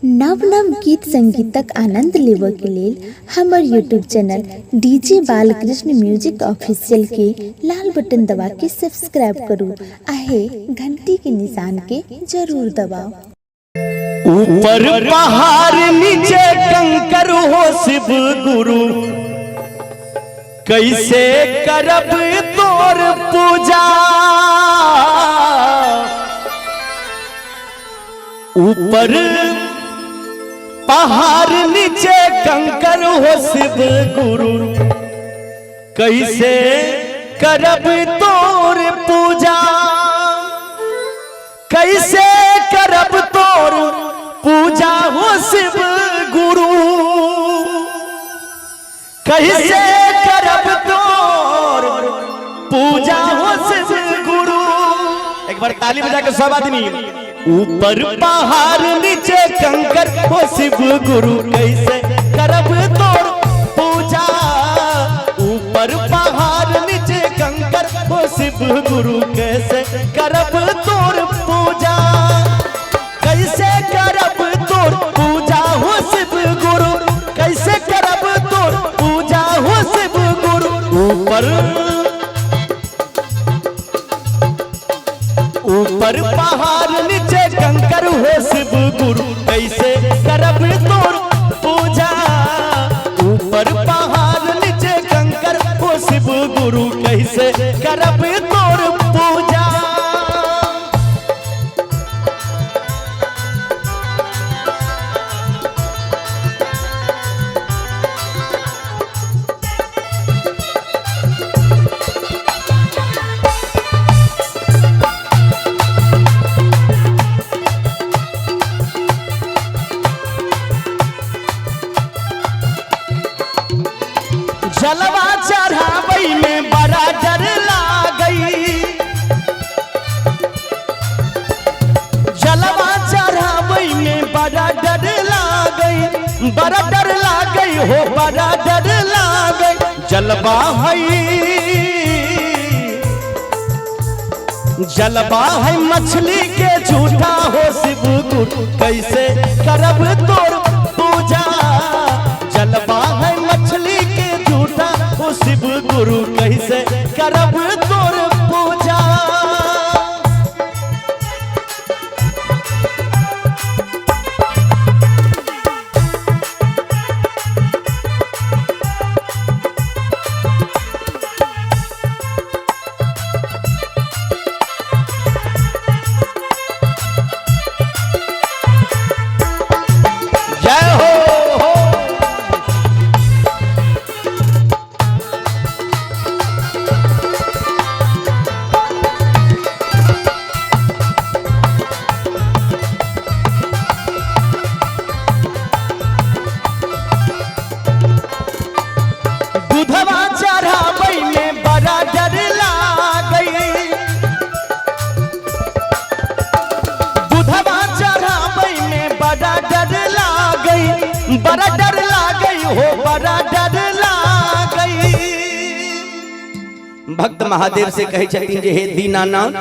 नव नव गीत संगीतक आनंद लेबऽ के लेल हमर YouTube channel DJ Balkrishna music official के लाल बटन दबा के सब्सक्राइब करू आहे घंटी के निशान के जरूर दबाओ। ऊपर पहाड़ नीचे कंकर हो शिव गुरु, कैसे करब तोर पूजा। ऊपर पहाड़ नीचे कंकर हो शिव गुरु, कैसे करब तोर पूजा। कैसे करब तोर पूजा हो शिव गुरु, कैसे करब तोर पूजा हो शिव गुरु। एक बार ताली बजा के सब आदमी। ऊपर पहाड़ नीचे कंकर हो शिव गुरु, कैसे करब तोर पूजा। ऊपर पहाड़ नीचे कंकर हो शिव गुरु, कैसे करब तोर पूजा। कैसे करब तोर पूजा हो शिव गुरु, कैसे करब तोर पूजा हो शिव गुरु। ऊपर पहाड़ नीचे कंकर हो शिव गुरु, कैसे करब तोर पूजा। ऊपर पहाड़ नीचे कंकर हो शिव गुरु, कैसे करब तोर पूजा। जलवा चढ़ावई में बड़ा डर लागई, जलवा चढ़ावई में बड़ा डर लागई, बड़ा डर लागई हो बड़ा डर लागई। जलवा है मछली के झूठा हो शिव गुरु, कैसे करब तोर पूजा। जलवा है मछली के झूठा हो शिव गुरु, कैसे करब तोर पूजा। जय हो। दूधवा चढ़ावई में बड़ा डर लागई, दूधवा चढ़ावई में बड़ा डर लागई, बड़ा डर लागई हो बड़ा डर लागई। भक्त महादेव से कहे छथिन जे हे दीनानाथ,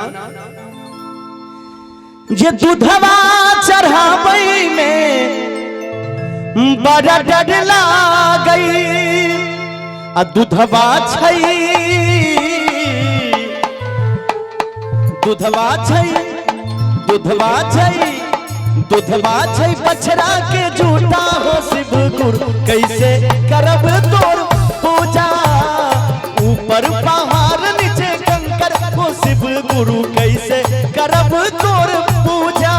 जे दूधवा चढ़ावई में बड़ा डर लागई। आ दूधवा छै, दूधवा छै, दूधवा छै, दूधवा छै बछड़ा के झूठा हो शिव गुरु, कैसे करब तोर पूजा। ऊपर पहाड़ नीचे कंकर हो शिव गुरु, कैसे करब तोर पूजा।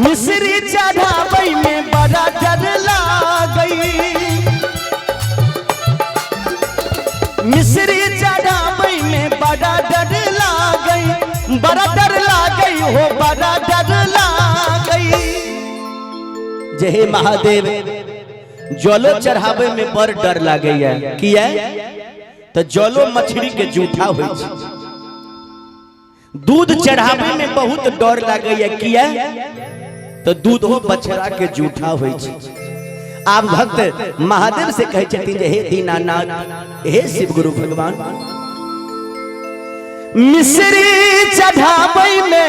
मिश्री चढ़ावई में बड़ा डर लागई, मिश्री चढ़ावई में बड़ा डर लागई, बड़ा डर लागई हो बड़ा डर लागई। जे महादेव जलो चढ़ावे में बड़ डर लागे किया तो जलो मछली के जूठा हो, दूध चढ़ावे में बहुत डर लागे किया तो दूध हो बछड़ा के जूठा हो। आप भक्त महादेव से कहे छथिन जे हे दीनानाथ हे शिव गुरु भगवान मिश्री चढ़ावे में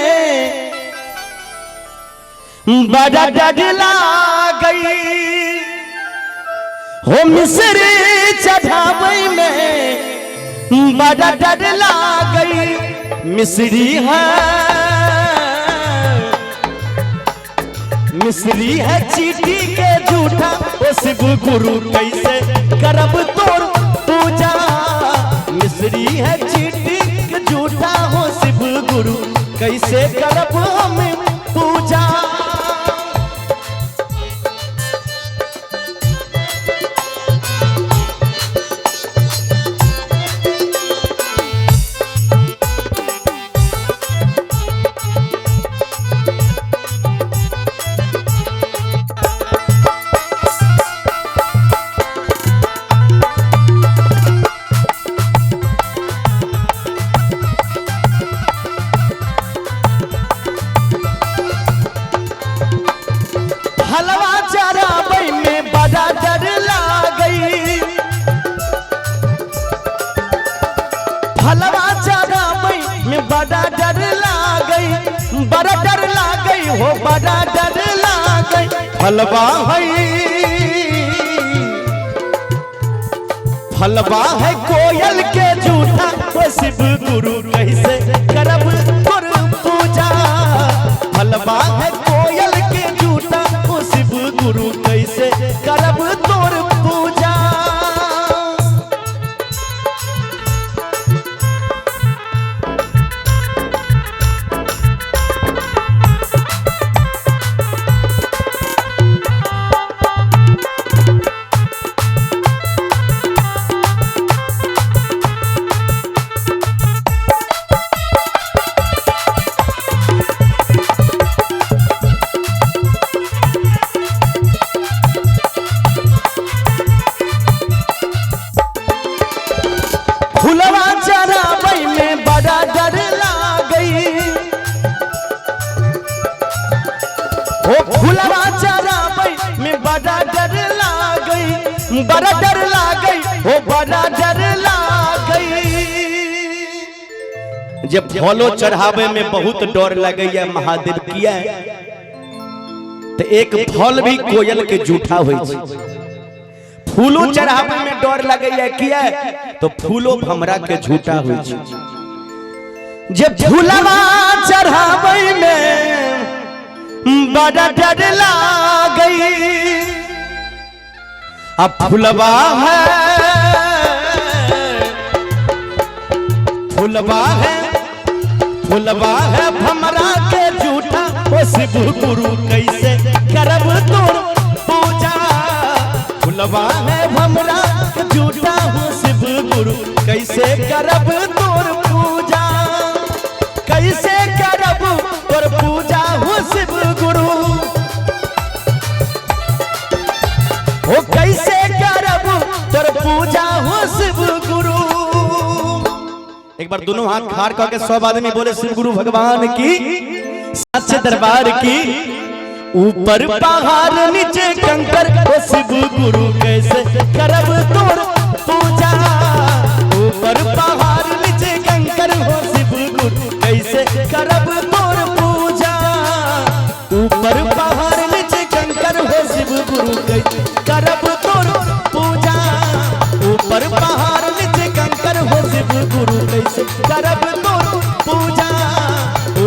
बड़ा डर लागई हो, मिश्री चढ़ावे में बड़ा डर लागई। मिश्री है मिश्री है चीटी के जूठा ओ शिव गुरु कैसे करब तोर पूजा। मिश्री है चीटी के जूठा हो शिव गुरु कैसे करब हम पूजा। हलवा चढ़ावे में बड़ा डर लागई, हलवा चढ़ावे में बड़ा डर लागई, बड़ा डर लागई हो बड़ा डर लागई। हलवा है कोयल के जूठा ओ शिव गुरु कैसे करब तोर पूजा। हलवा है कोयल के जूठा ओ शिव गुरु कैसे करब तोर पूजा। फुलवा चढ़ावे में बड़ा डर लागई हो, फुलवा चढ़ावे में बड़ा डर लागई, बड़ा डर लागई हो बड़ा डर लागई। जब फलो चढ़ावे में बहुत डर लगैया महादेव किया तो एक फल भी कोयल के जूठा हो। फूलो चढ़ावे में डर लगैया किया तो फूलो भमरा के झूठा हो। जब फूलवा चढ़ावे में बड़ा डर लागई, अब फूलवा है भमरा के झूठा ओ शिव गुरु कैसे करब तोर पूजा। फुलवा है भमरा झूठा हो शिव गुरु कैसे करब तोर पूजा। कैसे करब तोर पूजा हो शिव गुरु हो, कैसे करब तोर पूजा हो शिव गुरु। एक बार दोनों हाथ खाड़ करके सब आदमी बोले शिव गुरु भगवान की सच्चे दरबार की। ऊपर पहाड़ नीचे कंकर ओ शिव गुरु कैसे करब तोर पूजा। ऊपर पहाड़ नीचे कंकर हो शिव गुरु कैसे करब तोर पूजा। ऊपर पहाड़ नीचे कंकर हो शिव गुरु कैसे करब तोर पूजा। ऊपर पहाड़ नीचे कंकर हो शिव गुरु कैसे करब तोर पूजा।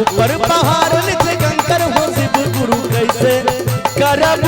ऊपर पहाड़ नीचे कंकर हो शिव गुरु कैसे करब